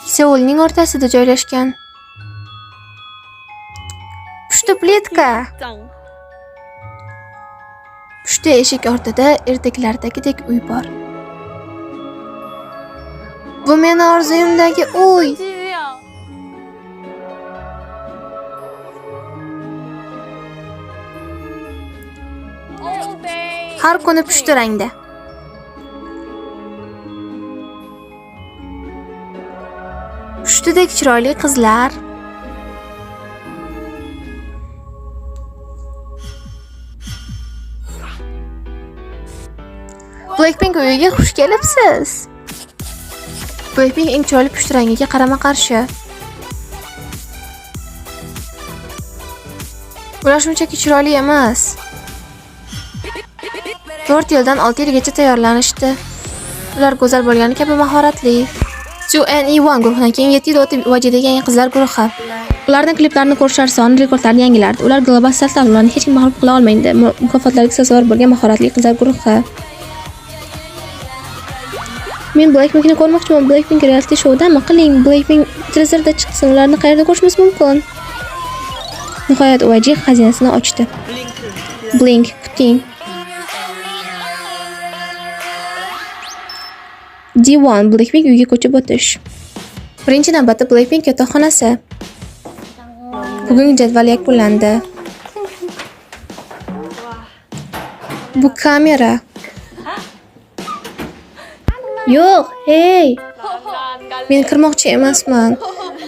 Seulning o'rtasida joylashgan. Pushti pletka. Pushti eshik ortida ertaklardagidek uy bor. Bu meni orzuyimdagi uy. Har kuni pushti rangda. Pushtidek chiroyli qizlar. Blackpink uyiga xush kelibsiz. Blackpink eng chiroyli pushti rangiga qarama-qarshi. Ular shunchaki chiroyli emas. 4 yildan 6 yilgacha tayyorlanishdi. Ular go'zal bo'lgani kabi mahoratli. 2NE1 guruhidan keyin 7 yil o'tib YG'dagi yangi qizlar guruhi. Ularning kliplarini ko'rishlar soni rekordlarni yangilardi. Ular global startda ularni hech kim mag'lub qila olmaydi. Mukofotlarga sazovor bo'lgan mahoratli qizlar guruhi. Men Blackpinkni ko'rmoqchiman. Blackpink reality showdami? Qiling, Blackpink televizorda chiqsin. Ularni qayerda ko'rishimiz mumkin? Nihoyat YG xazinasini ochdi. Blink, kuting. D1 Blackpink uyga ko'chib o'tish. Birinchi navbatda Blackpink yotoqxonasi. Bugungi jadval yakunlandi. Bu kamera. Yo'q, hey. Men kirmoqchi emasman.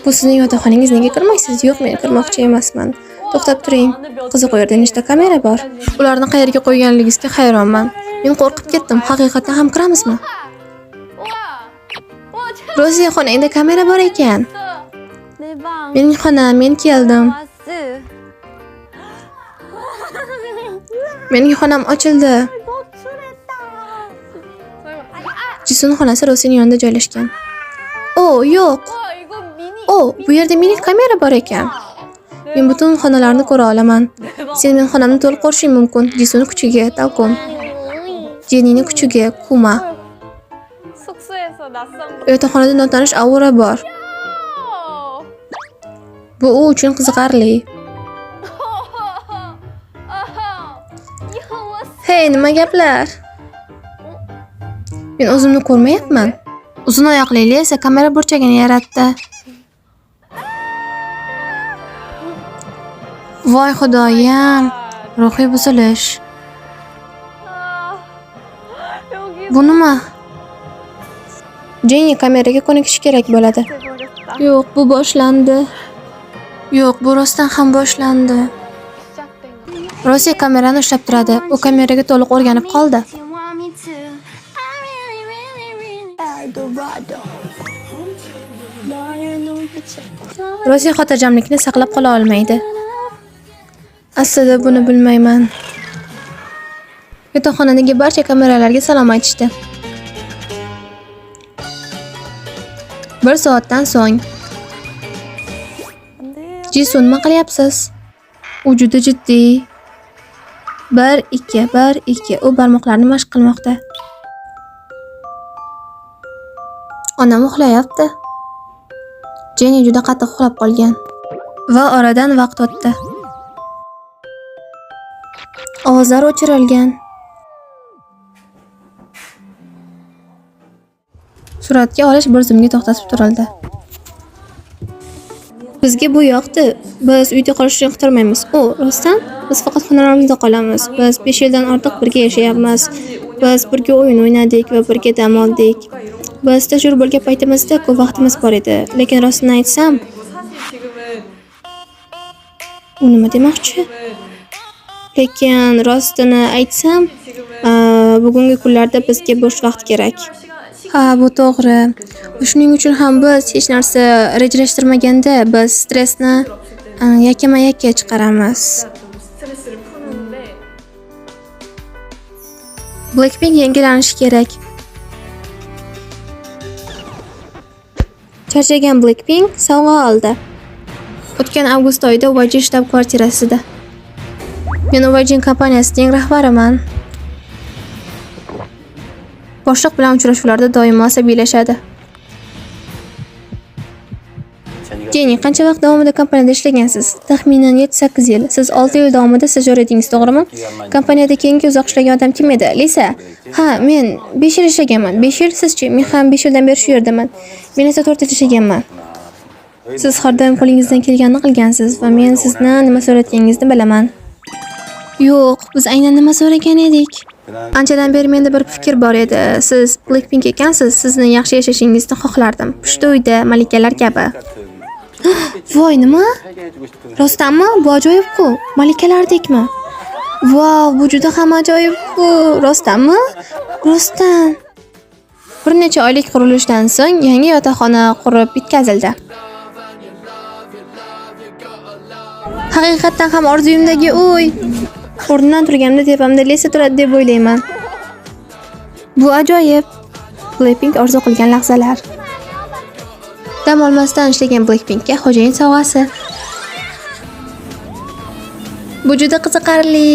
Bu sizning yotoqxonangiz, nega kirmaysiz? Yo'q, men kirmoqchi emasman. To'xtab turing. Qiziq, u yerda nechta kamera bor? Ularni qayerga qo'yganligingizga hayronman. Men qo'rqib ketdim. Haqiqatan ham kiramizmi? Roziya, xonangda kamera bor ekan. Mening xonam, men keldim. Mening xonam ochildi. Jisun xonasi Roziyaning yonida joylashgan. Oh, yo'q. Oh, bu yerda mini kamera bor ekan. Men butun xonalarni ko'ra olaman. Sen men xonamni to'liq ko'rishing mumkin. Jisun kuchiga, Talkom. Jennining kuchiga, Kuma. Yotoqxonada notanish aura bor. Bu u uchun qiziqarli. Hey, nima gaplar? Men o'zimni ko'rmayapman. Uzun oyoqli esa kamera burchagini yaratdi. Voy xudoyim, ruhiy buzilish. Bu nima? Jenny kameraga ko'nikishi kerak bo'ladi. Yo'q, bu boshlandi. Yo'q, bu rostdan ham boshlandi. Rossiya kamerani ushlab turadi. U kameraga to'liq o'rganib qoldi. Rossiya xotirjamlikni saqlab qola olmaydi. Aslida buni bilmayman. Yotoqxonadagi barcha kameralarga salom aytishdi. 1 soatdan so'ng. Jisun, nima qilyapsiz? U juda jiddiy. 1 2 1 2. U barmoqlarini mashq qilmoqda. Onam uxlayapti. Jenny juda qattiq uxlab qolgan. Va oradan vaqt o'tdi. Ovozlar o'chirilgan. Suratga olish bir zumga to'xtatib turildi. Bizga bu yoqdi. Biz uyda qolishni yoqtirmaymiz. O, rostdan? Biz faqat xonalarimizda qolamiz. Biz 5 yildan ortiq birga yashayapmiz. Biz birga o'yin o'ynadik va birga dam oldik. Biz tajriba bo'lgan paytimizda ko'p vaqtimiz bor edi. Lekin rostini aytsam, u nima demoqchi? Lekin rostini aytsam, bugungi kunlarda bizga bo'sh vaqt kerak. Ha, bu to'g'ri. Shuning uchun ham biz hech narsa rejalashtirmaganda biz stressni yakama-yakka chiqaramiz. Blackpink yangilanishi kerak. Charchagan Blackpink sovg'a oldi. O'tgan avgust oyida YG shtab-kvartirasida. Men YG kompaniyasining rahbariman. Boshliq bilan uchrashuvlarda doimo asabiylashadi. Jenny, qancha vaqt davomida kompaniyada ishlagansiz? Taxminan 7-8 yil. Siz 6 yil davomida stajyor edingiz, to'g'rimi? Kompaniyada keyingi uzoq ishlagan odam kim edi? Lisa. Ha, men 5 yil ishlaganman. 5 yil sizchi? Men ham 5 yildan beri shu yerdaman. Men esa 4 yil ishlaganman. Siz har doim qo'lingizdan kelganini qilgansiz va men sizni nima so'rayotganingizni bilaman. Yo'q, biz aynan nima so'ragan edik? Anchadan beri menda bir fikr bor edi. Siz Blackpink ekansiz, sizni yaxshi yashashingizni xohlardim. Pushti uyda malikalar kabi. Voy, nima? Rostdanmi? Bu ajoyib-ku. Malikalardekmi? Vau, bu juda ham ajoyib-ku. Rostdanmi? Rostdan. Bir necha oylik qurilishdan so'ng yangi yotoqxona qurib bitkazildi. Haqiqatan ham orzuyimdagi uy. O'rnidan turganimda tepamda Lisa turadi deb o'ylayman. Bu ajoyib. Blackpink orzu qilgan lahzalar. Dam olmasdan ishlagan Blackpinkga xo'jayin sovg'asi. Bu juda qiziqarli.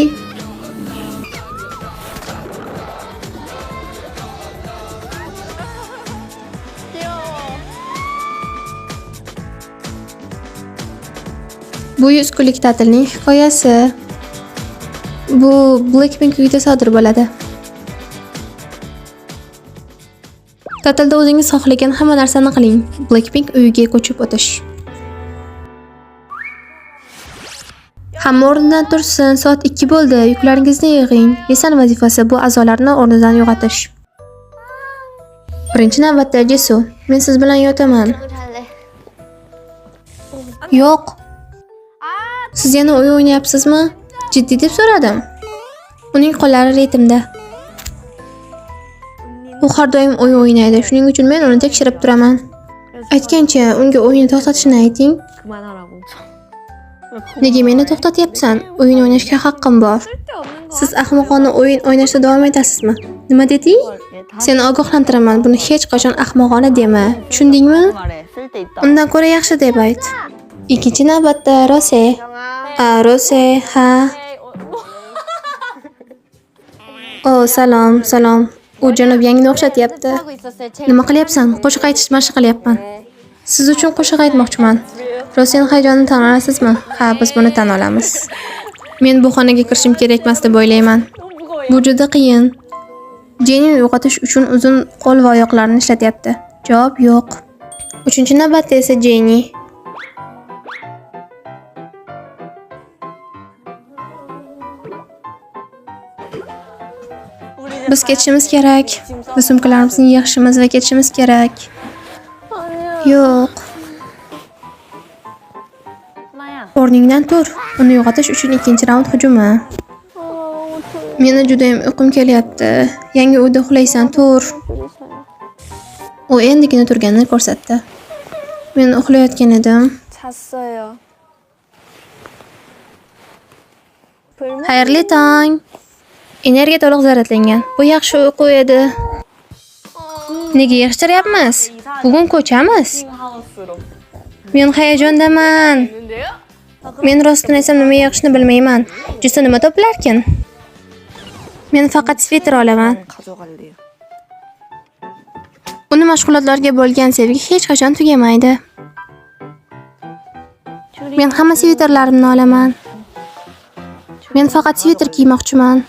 Bu 100 kunlik ta'tilning hikoyasi. Bu Blackpink uyida sodir bo'ladi. Ta'tilda o'zingiz xohlagan hamma narsani qiling. Blackpink uyiga ko'chib o'tish. Hamma o'rnidan tursin. Soat 2 bo'ldi. Yuklaringizni yig'ing. Lisaning vazifasi bu a'zolarni o'rnidan uyg'otish. Birinchi navbatda Jesu, men siz bilan yotaman. Yo'q. Siz yana o'yin o'ynayapsizmi? Jiddiy deb so'radim. Uning qo'llari ritmda. U har doim o'yin o'ynaydi. Shuning uchun men uni tekshirib turaman. Aytgancha, unga o'yinni to'xtatishni ayting. Nega meni to'xtatyapsan? O'yin o'ynashga haqqim bor. Siz ahmoqona o'yin o'ynashda davom etasizmi? Nima deding? Seni ogohlantiraman, buni hech qachon ahmoqona dema. Tushundingmi? Undan ko'ra yaxshi deb ayt. Ikkinchi navbatda Rose. Rose, ha. Oh, salom. U janob yangini o'xshatyapti. Nima qilyapsan? Qo'shiq aytish mashq qilyapman. Siz uchun qo'shiq aytmoqchiman. Rosening hayajonini tan olasizmi? Ha, biz buni tan olamiz. Men bu xonaga kirishim kerak emas deb o'ylayman. Bu juda qiyin. Jenny uyg'otish uchun uzun qo'l va oyoqlarini ishlatyapti. Javob yo'q. Uchinchi navbatda esa Jenny. Biz ketishimiz kerak. Biz sumkalarimizni yig'ishimiz va ketishimiz kerak. Yo'q. O'rningdan tur. Uni uyg'otish uchun ikkinchi raund hujumi. Meni juda ham uyqum kelyapti. Yangi uyda uxlaysan, tur. U endigina turganini ko'rsatdi. Men uxlayotgan edim. Xayrli tong. Energiya to'liq zaryadlangan. Bu yaxshi uyqu edi. Nega yig'ishtiryapmiz? Bugun ko'chamiz. Men hayajondaman. Men rostini aytsam nima yig'ishni bilmayman. Justa nima topilarkin? Men faqat sviter olaman. Uni mashg'ulotlarga bo'lgan sevgi hech qachon tugamaydi. Men hamma sviterlarimni olaman. Men faqat sviter kiymoqchiman.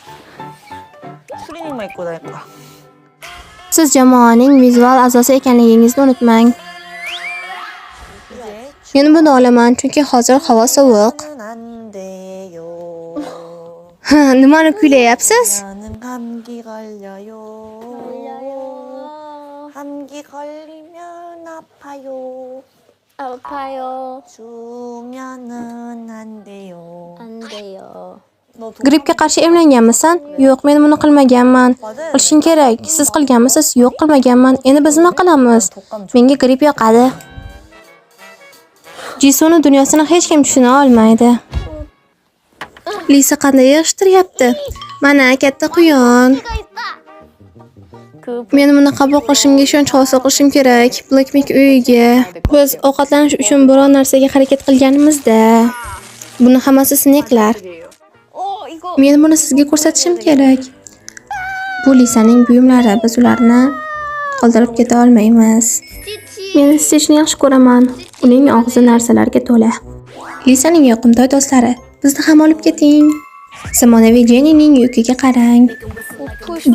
Siz jamoaning vizual a'zosi ekanligingizni unutmang. Men buni olaman, chunki hozir havo sovuq. Nimani kuylayapsiz? 감기 걸리면 아파요. 수면은 안 돼요. Grippga qarshi emlanganmisan? Yo'q, men buni qilmaganman. Qilishing kerak. Siz qilganmisiz? Yo'q, qilmaganman. Endi biz nima qilamiz? Menga gripp yoqadi. Jisuni dunyosini hech kim tushuna olmaydi. Lisa qanday yig'ishtiryapti? Mana katta quyon. Men buni qabul qilishimga ishonch hosil qilishim kerak. Blackpink uyiga. Biz ovqatlanish uchun biror narsaga harakat qilganimizda, buni hammasi sineklar. Men buni sizga ko'rsatishim kerak. Bu Lisaning buyumlari, biz ularni qoldirib keta olmaymiz. Men Stitchni yaxshi ko'raman. Uning og'zi narsalarga to'la. Lisaning yoqimtoy do'stlari, bizni ham olib keting. Zamonaviy Jennining yukiga qarang.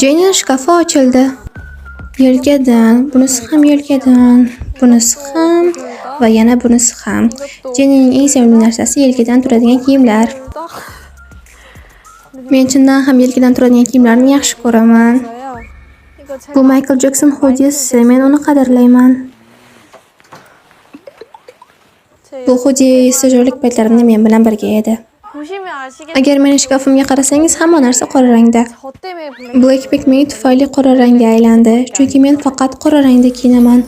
Jennining shkafi ochildi. Yelkadan, bunisi ham yelkadan, bunisi ham va yana bunisi ham. Jennining eng sevimli narsasi yelkadan turadigan kiyimlar. Men chindan ham yelkadan turadigan kiyimlarni yaxshi ko'raman. Bu Michael Jackson hoodisi, men uni qadrlayman. Bu hoodie stajyorlik paytlarimda men bilan birga edi. Agar meni shkafimga qarasangiz, hamma narsa qora rangda. Blackpink men tufayli qora rangga aylandi, chunki men faqat qora rangda kiyinaman.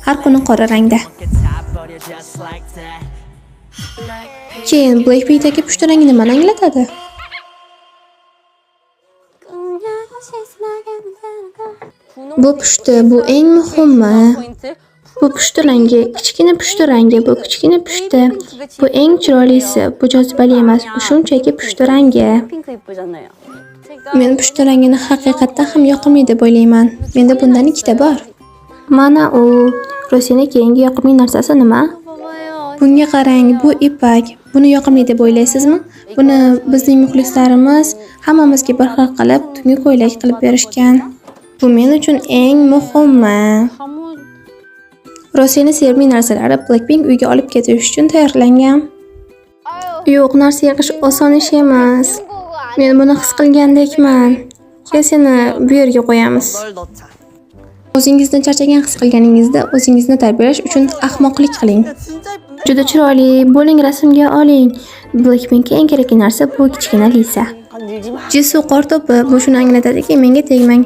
Har kuni qora rangda. Keyin Blackpinkdagi pushti rang nimani anglatadi? Bu pushti, bu eng muhimi. Bu pushti rangi, kichkina pushti rangi, bu kichkina pushti. Bu eng chiroylisi, bu jozibali emas, bu shunchaki pushti rangi. Men pushti rangini haqiqatdan ham yoqimli deb o'ylayman. Menda bundan ikkita bor. Mana u. Rosina keyingi yoqimli narsasi nima? Bunga qarang, bu ipak. Buni yoqimli deb o'ylaysizmi? Buni bizning muxlislarimiz hammamizga bir xil qilib, tungi ko'ylak qilib berishgan. Bu men uchun eng muhimi. Rosina sevimli narsalari Blackpink uyga olib ketish uchun tayyorlangan. Yo'q, narsa yig'ish oson ish emas. Men buni his qilgandekman. Kel seni bu yerga qo'yamiz. O'zingizni charchagan his qilganingizda o'zingizni tarbiyalash uchun ahmoqlik qiling. Juda chiroyli, bo'ling, rasmga oling. Blackpinkga eng kerakli narsa bu kichkina Lisa. Jisoo qor to'pi, bu shuni anglatadiki, menga tegmang.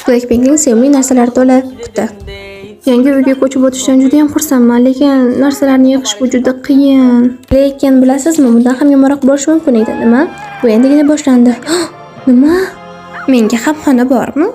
Blackpinkning sevimli narsalari to'la quti. Yangi uyga ko'chib o'tishdan juda ham xursandman, lekin narsalarni yig'ish bu juda qiyin. Lekin bilasizmi, bundan ham yomonroq bo'lishi mumkin edi, nima? Bu endigina boshlandi. Nima? Menga ham xona bormi?